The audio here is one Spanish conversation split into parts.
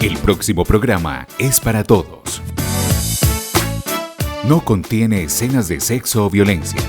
El próximo programa es para todos. No contiene escenas de sexo o violencia.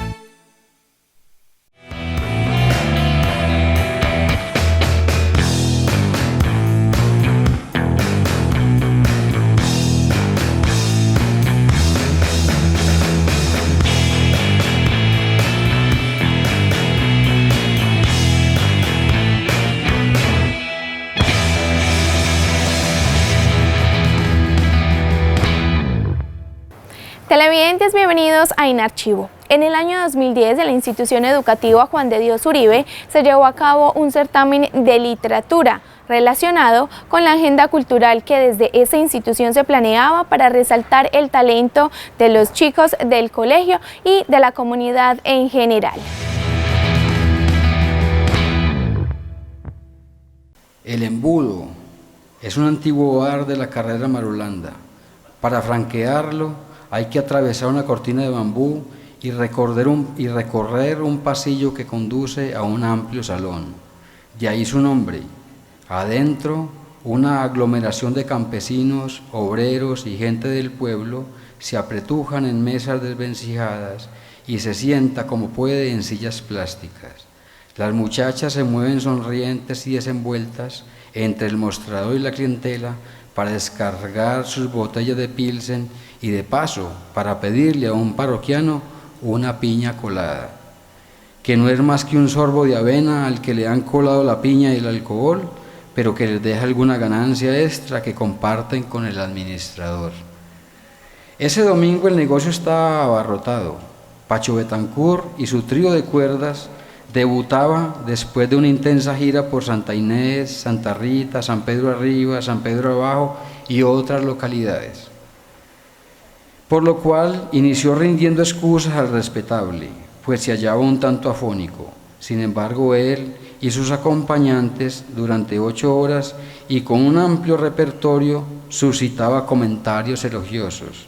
Televidentes, bienvenidos a Inarchivo. En el año 2010, en la institución educativa Juan de Dios Uribe, se llevó a cabo un certamen de literatura relacionado con la agenda cultural que desde esa institución se planeaba para resaltar el talento de los chicos del colegio y de la comunidad en general. El Embudo es un antiguo bar de la carrera Marulanda. Para franquearlo, hay que atravesar una cortina de bambú y recorrer un pasillo que conduce a un amplio salón. De ahí su nombre. Adentro, una aglomeración de campesinos, obreros y gente del pueblo se apretujan en mesas desvencijadas y se sienta como puede en sillas plásticas. Las muchachas se mueven sonrientes y desenvueltas entre el mostrador y la clientela para descargar sus botellas de pilsen y de paso para pedirle a un parroquiano una piña colada, que no es más que un sorbo de avena al que le han colado la piña y el alcohol, pero que les deja alguna ganancia extra que comparten con el administrador. Ese domingo el negocio estaba abarrotado. Pacho Betancourt y su trío de cuerdas debutaba después de una intensa gira por Santa Inés, Santa Rita, San Pedro Arriba, San Pedro Abajo y otras localidades. Por lo cual inició rindiendo excusas al respetable, pues se hallaba un tanto afónico. Sin embargo, él y sus acompañantes, durante 8 horas y con un amplio repertorio, suscitaba comentarios elogiosos.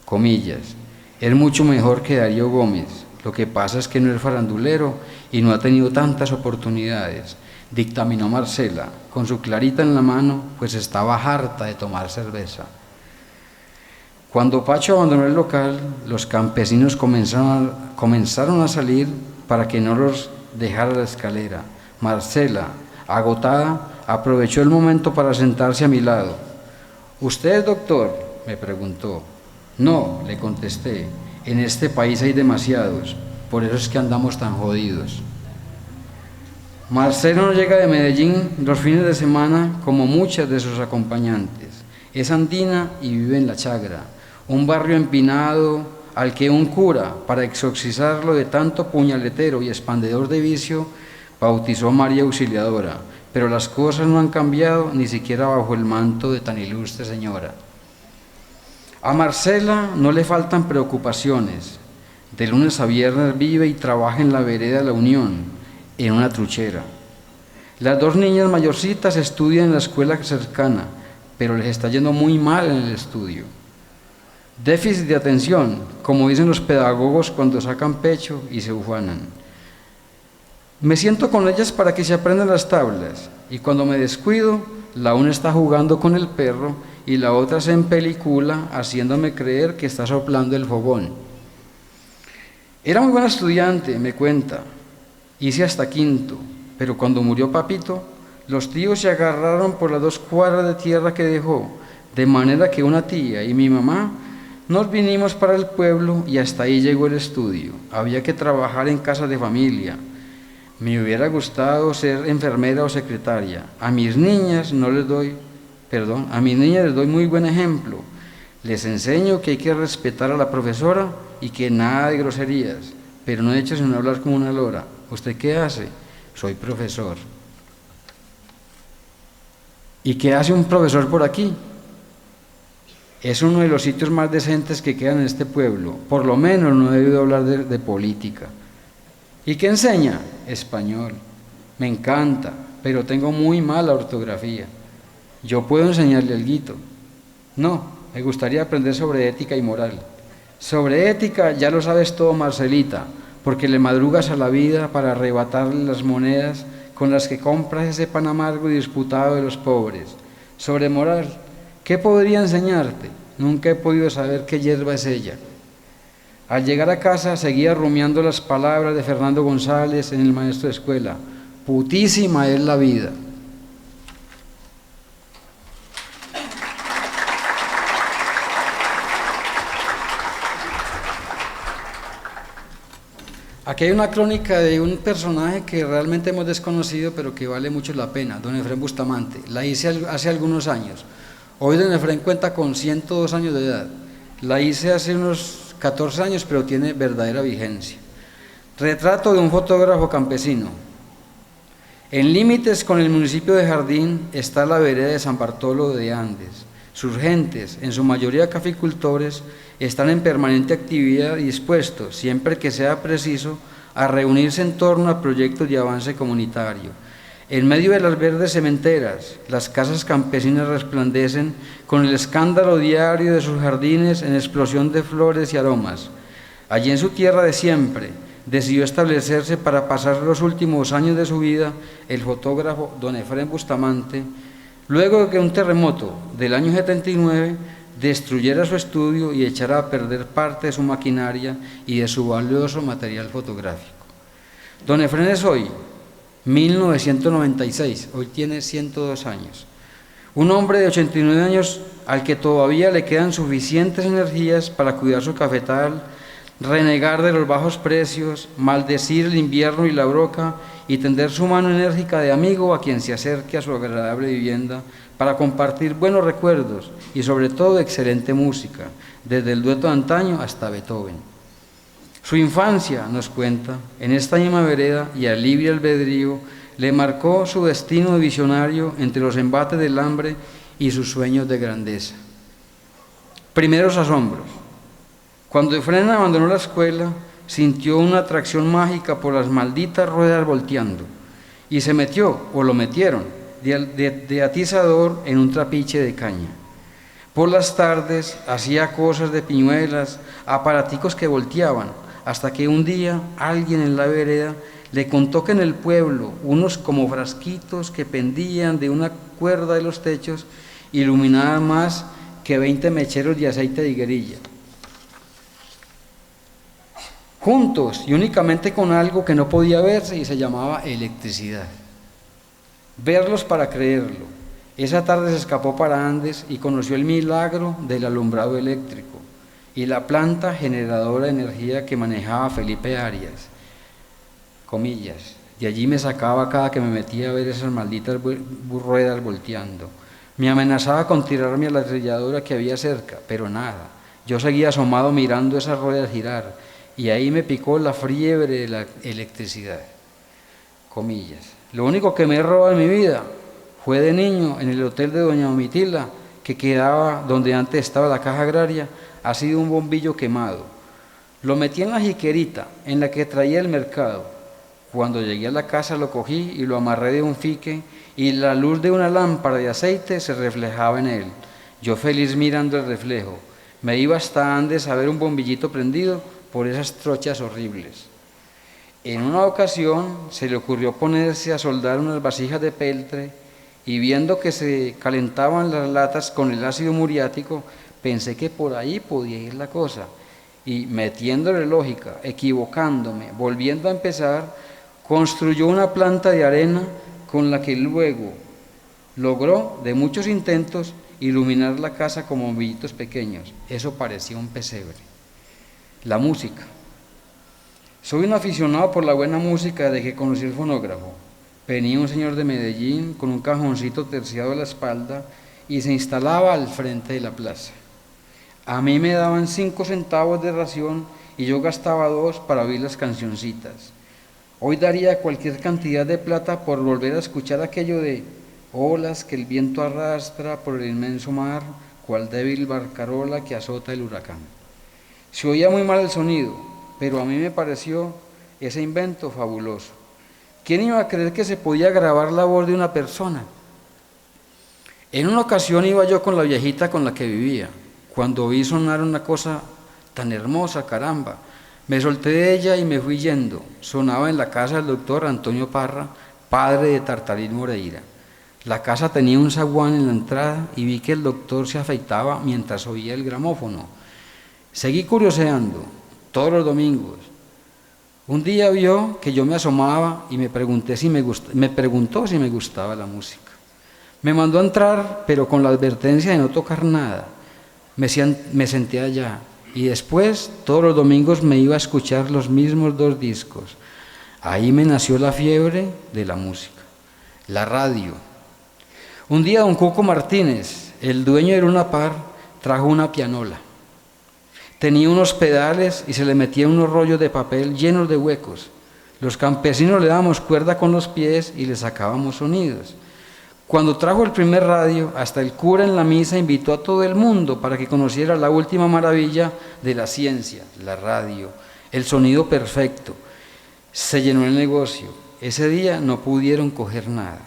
Comillas, es mucho mejor que Darío Gómez, lo que pasa es que no es farandulero y no ha tenido tantas oportunidades, dictaminó Marcela, con su clarita en la mano, pues estaba harta de tomar cerveza. Cuando Pacho abandonó el local, los campesinos comenzaron a salir para que no los dejara la escalera. Marcela, agotada, aprovechó el momento para sentarse a mi lado. ¿Usted es doctor?, me preguntó. No, le contesté, en este país hay demasiados, por eso es que andamos tan jodidos. Marcelo no llega de Medellín los fines de semana como muchas de sus acompañantes. Es andina y vive en La Chagra, un barrio empinado al que un cura, para exorcizarlo de tanto puñaletero y expandedor de vicio, bautizó María Auxiliadora, pero las cosas no han cambiado ni siquiera bajo el manto de tan ilustre señora. A Marcela no le faltan preocupaciones. De lunes a viernes vive y trabaja en la vereda La Unión, en una truchera. Las 2 niñas mayorcitas estudian en la escuela cercana, pero les está yendo muy mal en el estudio. Déficit de atención, como dicen los pedagogos cuando sacan pecho y se ufanan. Me siento con ellas para que se aprendan las tablas, y cuando me descuido, la una está jugando con el perro y la otra se empelicula haciéndome creer que está soplando el fogón. Era muy buena estudiante, me cuenta. Hice hasta 5º, pero cuando murió papito, los tíos se agarraron por las 2 cuadras de tierra que dejó, de manera que una tía y mi mamá nos vinimos para el pueblo y hasta ahí llegó el estudio. Había que trabajar en casa de familia. Me hubiera gustado ser enfermera o secretaria. A mis niñas les doy muy buen ejemplo. Les enseño que hay que respetar a la profesora y que nada de groserías, pero no he hecho sino hablar como una lora. ¿Usted qué hace? Soy profesor. ¿Y qué hace un profesor por aquí? Es uno de los sitios más decentes que quedan en este pueblo. Por lo menos no he debido hablar de política. ¿Y qué enseña? Español. Me encanta, pero tengo muy mala ortografía. Yo puedo enseñarle alguito. No, me gustaría aprender sobre ética y moral. Sobre ética ya lo sabes todo, Marcelita, porque le madrugas a la vida para arrebatarle las monedas con las que compras ese pan amargo y disputado de los pobres. Sobre moral, ¿qué podría enseñarte? Nunca he podido saber qué hierba es ella. Al llegar a casa seguía rumiando las palabras de Fernando González en El maestro de escuela. Putísima es la vida. Aquí hay una crónica de un personaje que realmente hemos desconocido, pero que vale mucho la pena, don Efrén Bustamante. La hice hace algunos años. Hoy don Efrén cuenta con 102 años de edad. La hice hace unos 14 años, pero tiene verdadera vigencia. Retrato de un fotógrafo campesino. En límites con el municipio de Jardín está la vereda de San Bartolo de Andes. Sus gentes, en su mayoría caficultores, están en permanente actividad y dispuestos, siempre que sea preciso, a reunirse en torno a proyectos de avance comunitario. En medio de las verdes sementeras, las casas campesinas resplandecen con el escándalo diario de sus jardines en explosión de flores y aromas. Allí en su tierra de siempre, decidió establecerse para pasar los últimos años de su vida el fotógrafo don Efrén Bustamante, luego de que un terremoto del año 79 destruyera su estudio y echara a perder parte de su maquinaria y de su valioso material fotográfico. Don Efrén es hoy, 1996, hoy tiene 102 años. Un hombre de 89 años al que todavía le quedan suficientes energías para cuidar su cafetal, renegar de los bajos precios, maldecir el invierno y la broca y tender su mano enérgica de amigo a quien se acerque a su agradable vivienda para compartir buenos recuerdos y sobre todo excelente música, desde el dueto de antaño hasta Beethoven. Su infancia, nos cuenta, en esta misma vereda y al libre albedrío, le marcó su destino visionario entre los embates del hambre y sus sueños de grandeza. Primeros asombros. Cuando Efrén abandonó la escuela, sintió una atracción mágica por las malditas ruedas volteando y se metió, o lo metieron, de atizador en un trapiche de caña. Por las tardes hacía cosas de piñuelas, aparaticos que volteaban, hasta que un día alguien en la vereda le contó que en el pueblo unos como frasquitos que pendían de una cuerda de los techos iluminaban más que 20 mecheros de aceite de higuerilla. Juntos y únicamente con algo que no podía verse y se llamaba electricidad. Verlos para creerlo. Esa tarde se escapó para Andes y conoció el milagro del alumbrado eléctrico y la planta generadora de energía que manejaba Felipe Arias, comillas, y allí me sacaba cada que me metía a ver esas malditas ruedas volteando. Me amenazaba con tirarme a la trilladora que había cerca, pero nada, yo seguía asomado mirando esas ruedas girar, y ahí me picó la fiebre de la electricidad. Comillas. Lo único que me he robado en mi vida fue de niño en el hotel de doña Domitila, que quedaba donde antes estaba la caja agraria, ha sido un bombillo quemado. Lo metí en la jiquerita en la que traía el mercado. Cuando llegué a la casa lo cogí y lo amarré de un fique y la luz de una lámpara de aceite se reflejaba en él. Yo feliz mirando el reflejo. Me iba hasta Andes a ver un bombillito prendido por esas trochas horribles. En una ocasión se le ocurrió ponerse a soldar unas vasijas de peltre y viendo que se calentaban las latas con el ácido muriático, pensé que por ahí podía ir la cosa y metiéndole lógica, equivocándome, volviendo a empezar, construyó una planta de arena con la que luego logró, de muchos intentos, iluminar la casa con bombillitos pequeños. Eso parecía un pesebre. La música. Soy un aficionado por la buena música desde que conocí el fonógrafo. Venía un señor de Medellín con un cajoncito terciado a la espalda y se instalaba al frente de la plaza. A mí me daban 5 centavos de ración y yo gastaba 2 para oír las cancioncitas. Hoy daría cualquier cantidad de plata por volver a escuchar aquello de olas que el viento arrastra por el inmenso mar, cual débil barcarola que azota el huracán. Se oía muy mal el sonido, pero a mí me pareció ese invento fabuloso. ¿Quién iba a creer que se podía grabar la voz de una persona? En una ocasión iba yo con la viejita con la que vivía, cuando oí sonar una cosa tan hermosa, caramba. Me solté de ella y me fui yendo. Sonaba en la casa del doctor Antonio Parra, padre de Tartarín Moreira. La casa tenía un zaguán en la entrada y vi que el doctor se afeitaba mientras oía el gramófono. Seguí curioseando todos los domingos. Un día vio que yo me asomaba y me preguntó si me gustaba la música. Me mandó a entrar, pero con la advertencia de no tocar nada. Me senté allá y después todos los domingos me iba a escuchar los mismos 2 discos. Ahí me nació la fiebre de la música, la radio. Un día don Cuco Martínez, el dueño de Luna Par, trajo una pianola. Tenía unos pedales y se le metían unos rollos de papel llenos de huecos. Los campesinos le dábamos cuerda con los pies y le sacábamos sonidos. Cuando trajo el primer radio, hasta el cura en la misa invitó a todo el mundo para que conociera la última maravilla de la ciencia, la radio, el sonido perfecto. Se llenó el negocio. Ese día no pudieron coger nada.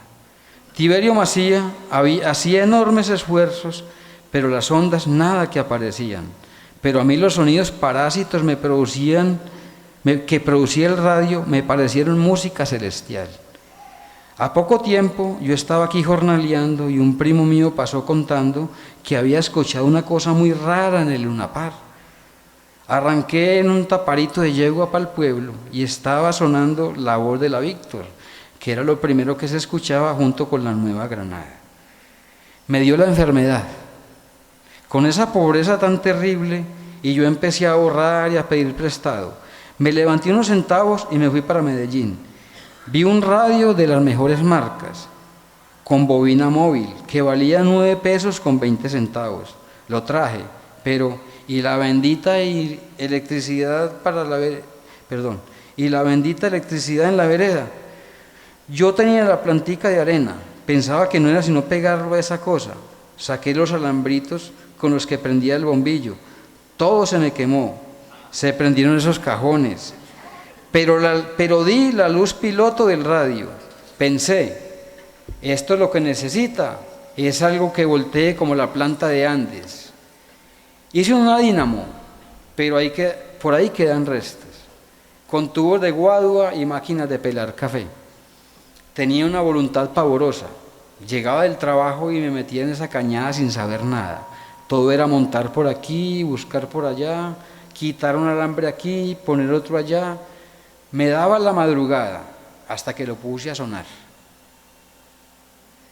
Tiberio Macía hacía enormes esfuerzos, pero las ondas nada que aparecían. Pero a mí los sonidos parásitos que producía el radio me parecieron música celestial. A poco tiempo yo estaba aquí jornaleando y un primo mío pasó contando que había escuchado una cosa muy rara en el Luna Par. Arranqué en un taparito de yegua para el pueblo y estaba sonando la voz de la Víctor, que era lo primero que se escuchaba junto con la Nueva Granada. Me dio la enfermedad. Con esa pobreza tan terrible, y yo empecé a ahorrar y a pedir prestado. Me levanté unos centavos y me fui para Medellín. Vi un radio de las mejores marcas, con bobina móvil, que valía 9 pesos con 20 centavos. Lo traje, pero y la bendita electricidad en la vereda. Yo tenía la plantica de arena, pensaba que no era sino pegarlo a esa cosa. Saqué los alambritos con los que prendía el bombillo. Todo se me quemó, se prendieron esos cajones. Pero di la luz piloto del radio. Pensé, esto es lo que necesita, es algo que voltee como la planta de Andes. Hice una dínamo, pero por ahí quedan restos, con tubos de guadua y máquinas de pelar café. Tenía una voluntad pavorosa. Llegaba del trabajo y me metía en esa cañada sin saber nada. Todo era montar por aquí, buscar por allá, quitar un alambre aquí, poner otro allá. Me daba la madrugada hasta que lo puse a sonar.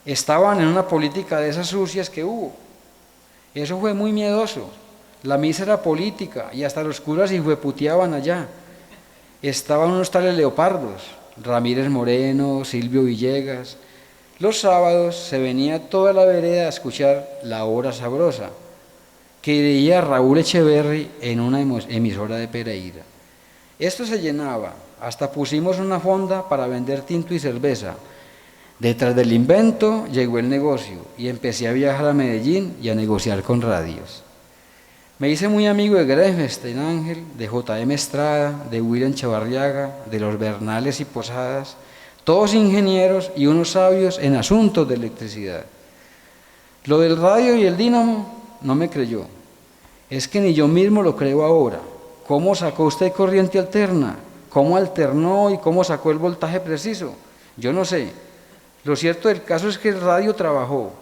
Estaban en una política de esas sucias que hubo. Eso fue muy miedoso. La misa era política y hasta los curas hijueputeaban allá. Estaban unos tales leopardos, Ramírez Moreno, Silvio Villegas. Los sábados se venía toda la vereda a escuchar La Hora Sabrosa, que leía Raúl Echeverri en una emisora de Pereira. Esto se llenaba, hasta pusimos una fonda para vender tinto y cerveza. Detrás del invento llegó el negocio y empecé a viajar a Medellín y a negociar con radios. Me hice muy amigo de Grefstein Ángel, de J.M. Estrada, de William Chavarriaga, de los Bernales y Posadas, todos ingenieros y unos sabios en asuntos de electricidad. Lo del radio y el dínamo no me creyó. Es que ni yo mismo lo creo ahora. ¿Cómo sacó usted corriente alterna? ¿Cómo alternó y cómo sacó el voltaje preciso? Yo no sé. Lo cierto del caso es que el radio trabajó.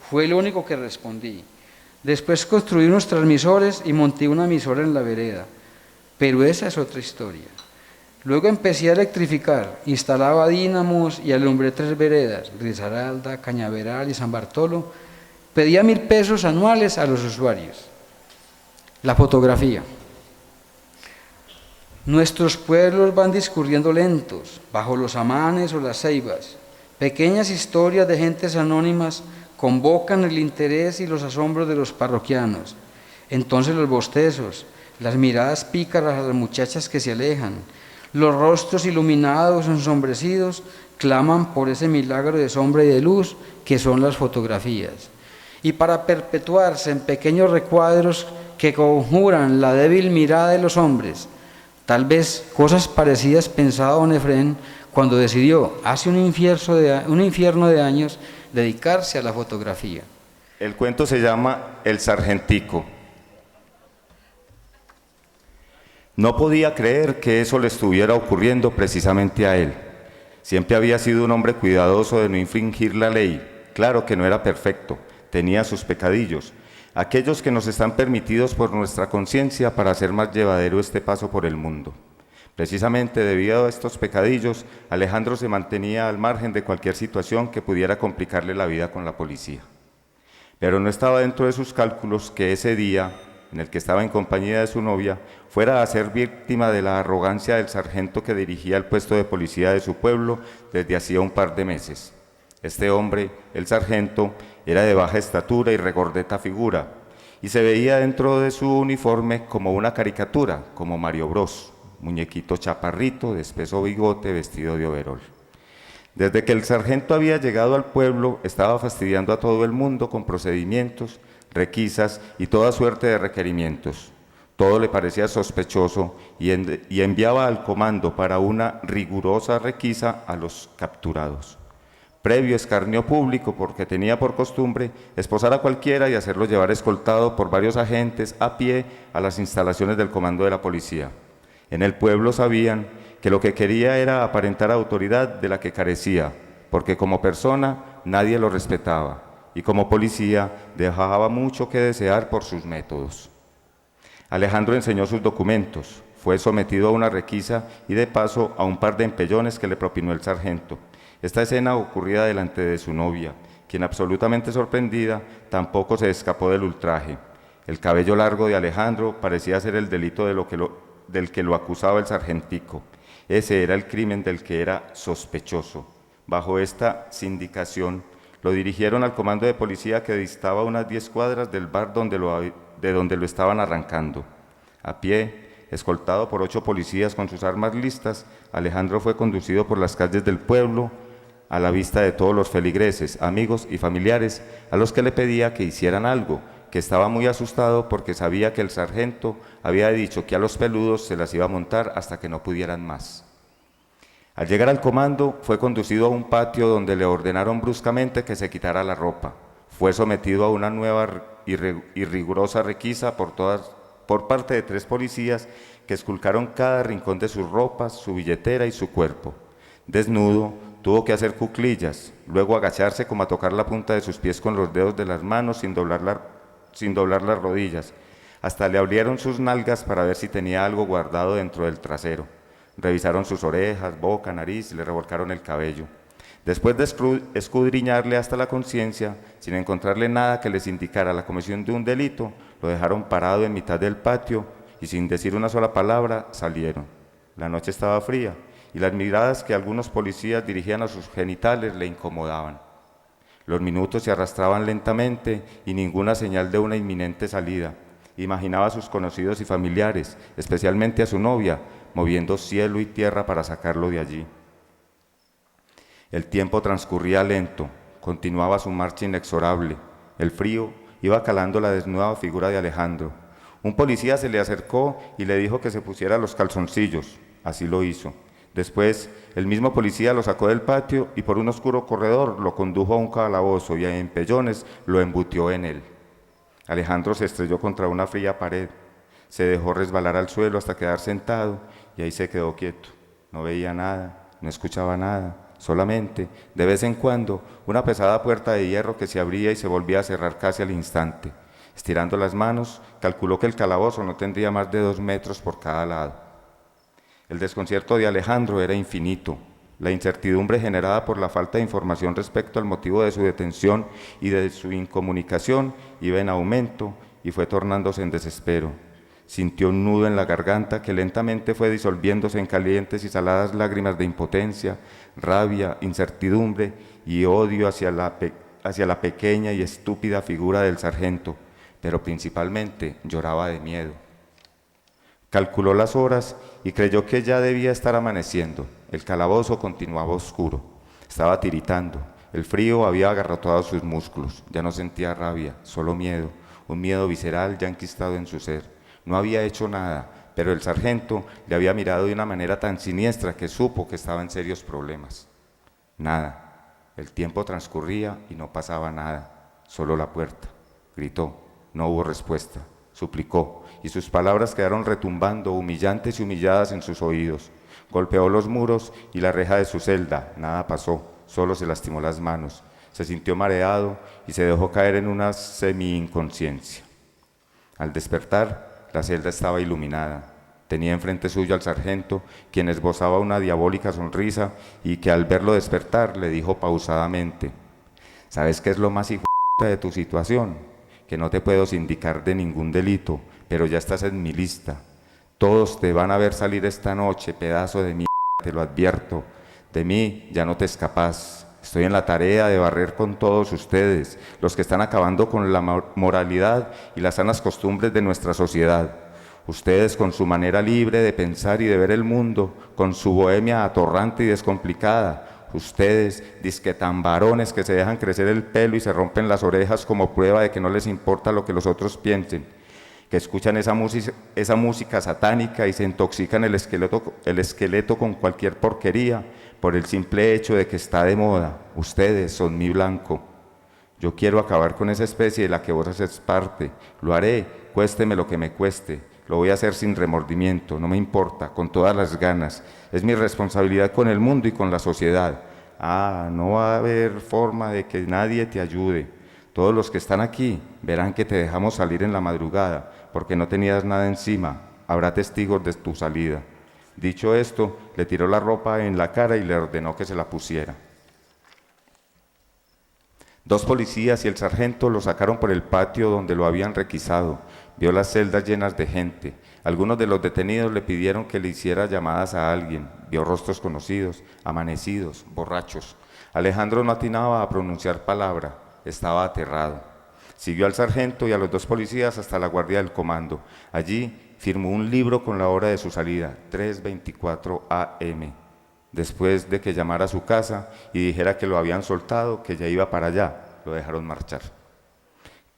Fue lo único que respondí. Después construí unos transmisores y monté una emisora en la vereda. Pero esa es otra historia. Luego empecé a electrificar, instalaba dínamos y alumbré 3 veredas, Risaralda, Cañaveral y San Bartolo. Pedía 1.000 pesos anuales a los usuarios. La fotografía. Nuestros pueblos van discurriendo lentos, bajo los amanes o las ceibas. Pequeñas historias de gentes anónimas convocan el interés y los asombros de los parroquianos. Entonces los bostezos, las miradas pícaras a las muchachas que se alejan, los rostros iluminados, ensombrecidos, claman por ese milagro de sombra y de luz que son las fotografías. Y para perpetuarse en pequeños recuadros que conjuran la débil mirada de los hombres, tal vez cosas parecidas pensaba don Efrén cuando decidió, hace un infierno de años, dedicarse a la fotografía. El cuento se llama El Sargentico. No podía creer que eso le estuviera ocurriendo precisamente a él. Siempre había sido un hombre cuidadoso de no infringir la ley, claro que no era perfecto, tenía sus pecadillos, aquellos que nos están permitidos por nuestra conciencia para hacer más llevadero este paso por el mundo. Precisamente debido a estos pecadillos, Alejandro se mantenía al margen de cualquier situación que pudiera complicarle la vida con la policía. Pero no estaba dentro de sus cálculos que ese día, en el que estaba en compañía de su novia, fuera a ser víctima de la arrogancia del sargento que dirigía el puesto de policía de su pueblo desde hacía un par de meses. Este hombre, el sargento, era de baja estatura y regordeta figura, y se veía dentro de su uniforme como una caricatura, como Mario Bros, muñequito chaparrito, de espeso bigote, vestido de overol. Desde que el sargento había llegado al pueblo, estaba fastidiando a todo el mundo con procedimientos, requisas y toda suerte de requerimientos. Todo le parecía sospechoso y enviaba al comando para una rigurosa requisa a los capturados. Previo escarnio público porque tenía por costumbre esposar a cualquiera y hacerlo llevar escoltado por varios agentes a pie a las instalaciones del comando de la policía. En el pueblo sabían que lo que quería era aparentar autoridad de la que carecía, porque como persona nadie lo respetaba y como policía dejaba mucho que desear por sus métodos. Alejandro enseñó sus documentos, fue sometido a una requisa y de paso a un par de empellones que le propinó el sargento. Esta escena ocurría delante de su novia, quien absolutamente sorprendida tampoco se escapó del ultraje. El cabello largo de Alejandro parecía ser el delito del que lo acusaba el sargentico. Ese era el crimen del que era sospechoso. Bajo esta sindicación, lo dirigieron al comando de policía que distaba unas 10 cuadras del bar de donde lo estaban arrancando. A pie, escoltado por 8 policías con sus armas listas, Alejandro fue conducido por las calles del pueblo a la vista de todos los feligreses, amigos y familiares, a los que le pedía que hicieran algo, que estaba muy asustado porque sabía que el sargento había dicho que a los peludos se las iba a montar hasta que no pudieran más. Al llegar al comando, fue conducido a un patio donde le ordenaron bruscamente que se quitara la ropa. Fue sometido a una nueva y rigurosa requisa por parte de 3 policías que esculcaron cada rincón de sus ropas, su billetera y su cuerpo. Desnudo, tuvo que hacer cuclillas, luego agacharse como a tocar la punta de sus pies con los dedos de las manos sin doblar las rodillas. Hasta le abrieron sus nalgas para ver si tenía algo guardado dentro del trasero. Revisaron sus orejas, boca, nariz y le revolcaron el cabello. Después de escudriñarle hasta la conciencia, sin encontrarle nada que les indicara la comisión de un delito, lo dejaron parado en mitad del patio y sin decir una sola palabra salieron. La noche estaba fría y las miradas que algunos policías dirigían a sus genitales le incomodaban. Los minutos se arrastraban lentamente y ninguna señal de una inminente salida. Imaginaba a sus conocidos y familiares, especialmente a su novia, moviendo cielo y tierra para sacarlo de allí. El tiempo transcurría lento, continuaba su marcha inexorable. El frío iba calando la desnuda figura de Alejandro. Un policía se le acercó y le dijo que se pusiera los calzoncillos. Así lo hizo. Después, el mismo policía lo sacó del patio y por un oscuro corredor lo condujo a un calabozo y a empellones lo embutió en él. Alejandro se estrelló contra una fría pared, se dejó resbalar al suelo hasta quedar sentado y ahí se quedó quieto. No veía nada, no escuchaba nada, solamente, de vez en cuando, una pesada puerta de hierro que se abría y se volvía a cerrar casi al instante. Estirando las manos, calculó que el calabozo no tendría más de 2 metros por cada lado. El desconcierto de Alejandro era infinito. La incertidumbre generada por la falta de información respecto al motivo de su detención y de su incomunicación iba en aumento y fue tornándose en desespero. Sintió un nudo en la garganta que lentamente fue disolviéndose en calientes y saladas lágrimas de impotencia, rabia, incertidumbre y odio hacia la pequeña y estúpida figura del sargento, pero principalmente lloraba de miedo. Calculó las horas y creyó que ya debía estar amaneciendo. El calabozo continuaba oscuro, estaba tiritando, el frío había agarrotado sus músculos, ya no sentía rabia, solo miedo, un miedo visceral ya enquistado en su ser. No había hecho nada, pero el sargento le había mirado de una manera tan siniestra que supo que estaba en serios problemas. Nada, el tiempo transcurría y no pasaba nada, solo la puerta. Gritó, no hubo respuesta, suplicó, y sus palabras quedaron retumbando, humillantes y humilladas en sus oídos. Golpeó los muros y la reja de su celda, nada pasó, solo se lastimó las manos. Se sintió mareado y se dejó caer en una semi-inconsciencia. Al despertar, la celda estaba iluminada. Tenía enfrente suyo al sargento, quien esbozaba una diabólica sonrisa y que al verlo despertar le dijo pausadamente: ¿sabes qué es lo más hijo de tu situación? Que no te puedo sindicar de ningún delito, pero ya estás en mi lista. Todos te van a ver salir esta noche, pedazo de mierda, te lo advierto. De mí ya no te escapas. Estoy en la tarea de barrer con todos ustedes, los que están acabando con la moralidad y las sanas costumbres de nuestra sociedad. Ustedes con su manera libre de pensar y de ver el mundo, con su bohemia atorrante y descomplicada. Ustedes, disque tan varones que se dejan crecer el pelo y se rompen las orejas como prueba de que no les importa lo que los otros piensen, que escuchan esa música satánica y se intoxican el esqueleto con cualquier porquería por el simple hecho de que está de moda. Ustedes son mi blanco. Yo quiero acabar con esa especie de la que vos haces parte. Lo haré, cuésteme lo que me cueste. Lo voy a hacer sin remordimiento, no me importa, con todas las ganas. Es mi responsabilidad con el mundo y con la sociedad. No va a haber forma de que nadie te ayude. Todos los que están aquí verán que te dejamos salir en la madrugada, porque no tenías nada encima. Habrá testigos de tu salida. Dicho esto, le tiró la ropa en la cara y le ordenó que se la pusiera. 2 policías y el sargento lo sacaron por el patio donde lo habían requisado. Vio las celdas llenas de gente. Algunos de los detenidos le pidieron que le hiciera llamadas a alguien. Vio rostros conocidos, amanecidos, borrachos. Alejandro no atinaba a pronunciar palabra. Estaba aterrado. Siguió al sargento y a los 2 policías hasta la guardia del comando. Allí firmó un libro con la hora de su salida, 3:24 AM. Después de que llamara a su casa y dijera que lo habían soltado, que ya iba para allá, lo dejaron marchar.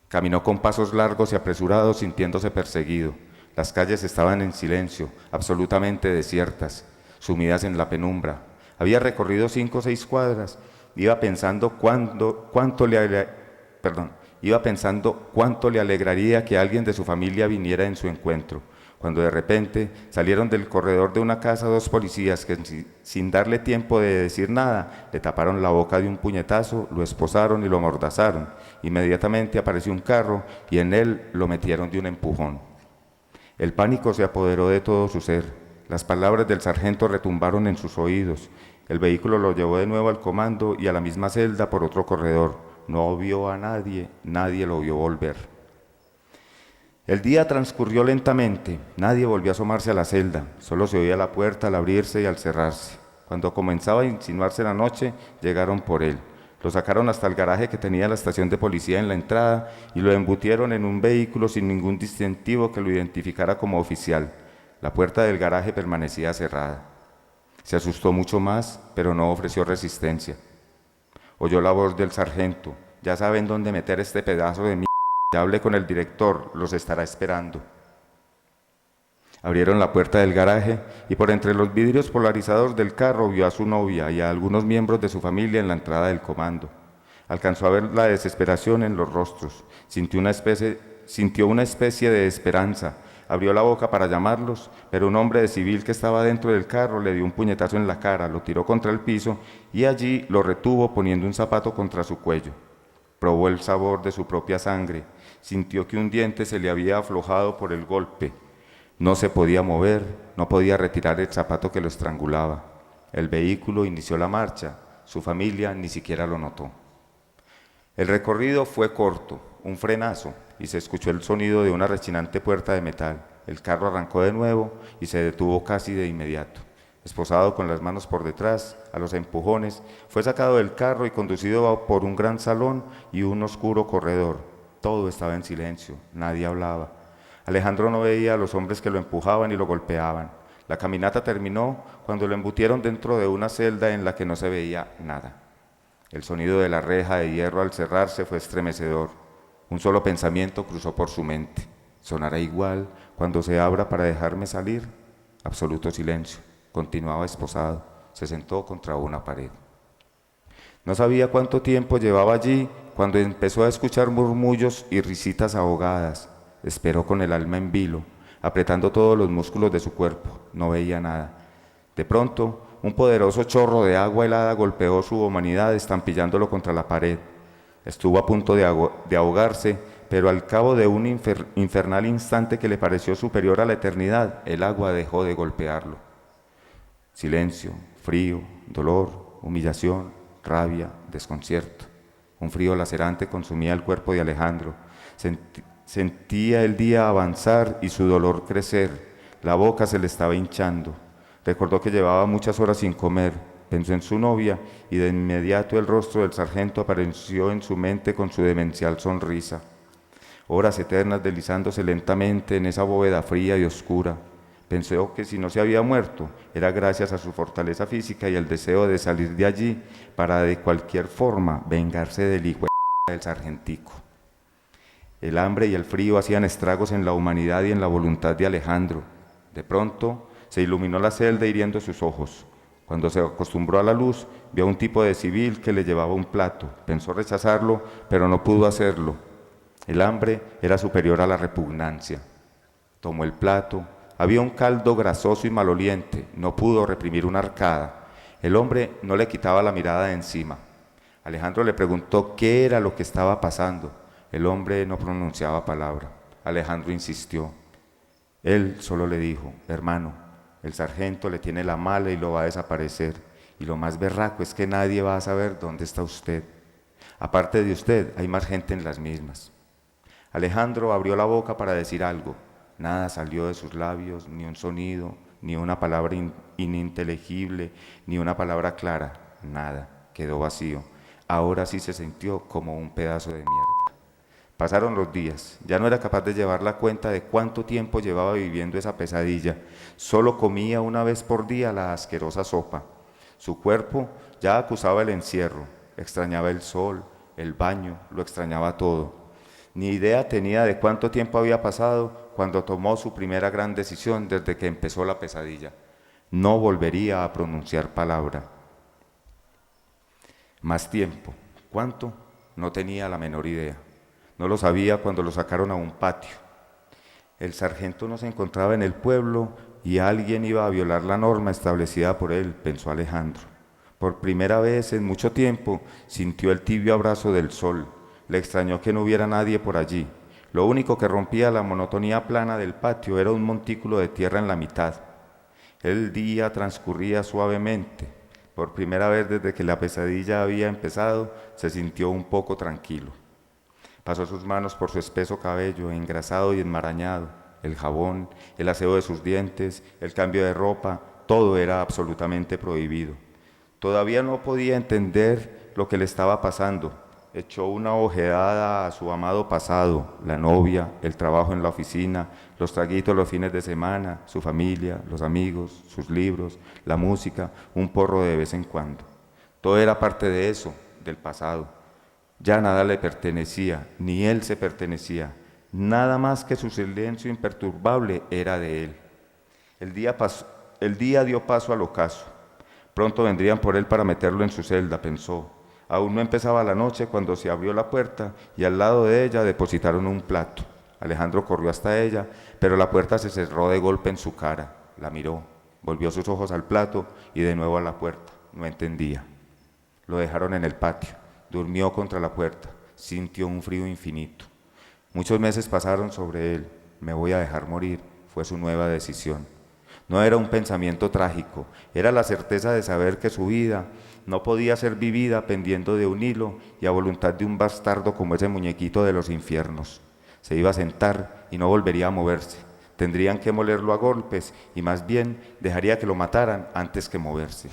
Caminó con pasos largos y apresurados, sintiéndose perseguido. Las calles estaban en silencio, absolutamente desiertas, sumidas en la penumbra. Había recorrido 5 o 6 cuadras. Iba pensando cuánto le alegraría que alguien de su familia viniera en su encuentro, cuando de repente salieron del corredor de una casa 2 policías que, sin darle tiempo de decir nada, le taparon la boca de un puñetazo, lo esposaron y lo amordazaron. Inmediatamente apareció un carro y en él lo metieron de un empujón. El pánico se apoderó de todo su ser. Las palabras del sargento retumbaron en sus oídos. El vehículo lo llevó de nuevo al comando y a la misma celda por otro corredor. No vio a nadie, nadie lo vio volver. El día transcurrió lentamente, nadie volvió a asomarse a la celda, solo se oía la puerta al abrirse y al cerrarse. Cuando comenzaba a insinuarse la noche, llegaron por él. Lo sacaron hasta el garaje que tenía la estación de policía en la entrada y lo embutieron en un vehículo sin ningún distintivo que lo identificara como oficial. La puerta del garaje permanecía cerrada. Se asustó mucho más, pero no ofreció resistencia. Oyó la voz del sargento: ya saben dónde meter este pedazo de mierda. Ya hablé con el director, los estará esperando. Abrieron la puerta del garaje y por entre los vidrios polarizados del carro vio a su novia y a algunos miembros de su familia en la entrada del comando. Alcanzó a ver la desesperación en los rostros, sintió una especie de esperanza. Abrió la boca para llamarlos, pero un hombre de civil que estaba dentro del carro le dio un puñetazo en la cara, lo tiró contra el piso y allí lo retuvo poniendo un zapato contra su cuello. Probó el sabor de su propia sangre, sintió que un diente se le había aflojado por el golpe. No se podía mover, no podía retirar el zapato que lo estrangulaba. El vehículo inició la marcha, su familia ni siquiera lo notó. El recorrido fue corto, un frenazo, y se escuchó el sonido de una rechinante puerta de metal. El carro arrancó de nuevo y se detuvo casi de inmediato. Esposado con las manos por detrás, a los empujones, fue sacado del carro y conducido por un gran salón y un oscuro corredor. Todo estaba en silencio, nadie hablaba. Alejandro no veía a los hombres que lo empujaban y lo golpeaban. La caminata terminó cuando lo embutieron dentro de una celda en la que no se veía nada. El sonido de la reja de hierro al cerrarse fue estremecedor. Un solo pensamiento cruzó por su mente: ¿sonará igual cuando se abra para dejarme salir? Absoluto silencio. Continuaba esposado. Se sentó contra una pared. No sabía cuánto tiempo llevaba allí cuando empezó a escuchar murmullos y risitas ahogadas. Esperó con el alma en vilo, apretando todos los músculos de su cuerpo. No veía nada. De pronto, un poderoso chorro de agua helada golpeó su humanidad estampillándolo contra la pared. Estuvo a punto de ahogarse, pero al cabo de un infernal instante que le pareció superior a la eternidad, el agua dejó de golpearlo. Silencio, frío, dolor, humillación, rabia, desconcierto. Un frío lacerante consumía el cuerpo de Alejandro. Sentía el día avanzar y su dolor crecer. La boca se le estaba hinchando. Recordó que llevaba muchas horas sin comer. Pensó en su novia y de inmediato el rostro del sargento apareció en su mente con su demencial sonrisa. Horas eternas deslizándose lentamente en esa bóveda fría y oscura. Pensó que si no se había muerto, era gracias a su fortaleza física y el deseo de salir de allí para de cualquier forma vengarse del hijo del sargentico. El hambre y el frío hacían estragos en la humanidad y en la voluntad de Alejandro. De pronto se iluminó la celda hiriendo sus ojos. Cuando se acostumbró a la luz, vio a un tipo de civil que le llevaba un plato. Pensó rechazarlo, pero no pudo hacerlo. El hambre era superior a la repugnancia. Tomó el plato. Había un caldo grasoso y maloliente. No pudo reprimir una arcada. El hombre no le quitaba la mirada de encima. Alejandro le preguntó qué era lo que estaba pasando. El hombre no pronunciaba palabra. Alejandro insistió. Él solo le dijo: hermano, el sargento le tiene la mala y lo va a desaparecer. Y lo más berraco es que nadie va a saber dónde está usted. Aparte de usted, hay más gente en las mismas. Alejandro abrió la boca para decir algo. Nada salió de sus labios, ni un sonido, ni una palabra ininteligible, ni una palabra clara. Nada, quedó vacío. Ahora sí se sintió como un pedazo de mierda. Pasaron los días, ya no era capaz de llevar la cuenta de cuánto tiempo llevaba viviendo esa pesadilla. Solo comía una vez por día la asquerosa sopa. Su cuerpo ya acusaba el encierro, extrañaba el sol, el baño, lo extrañaba todo. Ni idea tenía de cuánto tiempo había pasado cuando tomó su primera gran decisión desde que empezó la pesadilla. No volvería a pronunciar palabra. Más tiempo. ¿Cuánto? No tenía la menor idea. No lo sabía cuando lo sacaron a un patio. El sargento no se encontraba en el pueblo y alguien iba a violar la norma establecida por él, pensó Alejandro. Por primera vez en mucho tiempo sintió el tibio abrazo del sol. Le extrañó que no hubiera nadie por allí. Lo único que rompía la monotonía plana del patio era un montículo de tierra en la mitad. El día transcurría suavemente. Por primera vez desde que la pesadilla había empezado, se sintió un poco tranquilo. Pasó sus manos por su espeso cabello, engrasado y enmarañado. El jabón, el aseo de sus dientes, el cambio de ropa, todo era absolutamente prohibido. Todavía no podía entender lo que le estaba pasando. Echó una ojeada a su amado pasado, la novia, el trabajo en la oficina, los traguitos los fines de semana, su familia, los amigos, sus libros, la música, un porro de vez en cuando. Todo era parte de eso, del pasado. Ya nada le pertenecía, ni él se pertenecía. Nada más que su silencio imperturbable era de él. El día dio paso al ocaso. Pronto vendrían por él para meterlo en su celda, pensó. Aún no empezaba la noche cuando se abrió la puerta y al lado de ella depositaron un plato. Alejandro corrió hasta ella, pero la puerta se cerró de golpe en su cara. La miró, volvió sus ojos al plato y de nuevo a la puerta. No entendía. Lo dejaron en el patio. Durmió contra la puerta, sintió un frío infinito. Muchos meses pasaron sobre él. Me voy a dejar morir, fue su nueva decisión. No era un pensamiento trágico, era la certeza de saber que su vida no podía ser vivida pendiendo de un hilo y a voluntad de un bastardo como ese muñequito de los infiernos. Se iba a sentar y no volvería a moverse. Tendrían que molerlo a golpes y más bien dejaría que lo mataran antes que moverse.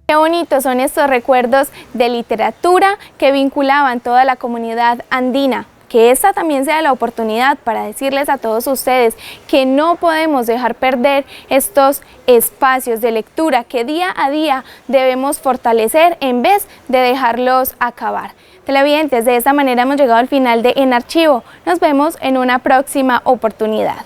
Qué bonitos son estos recuerdos de literatura que vinculaban toda la comunidad andina. Que esta también sea la oportunidad para decirles a todos ustedes que no podemos dejar perder estos espacios de lectura que día a día debemos fortalecer en vez de dejarlos acabar. Televidentes, de esta manera hemos llegado al final de En Archivo. Nos vemos en una próxima oportunidad.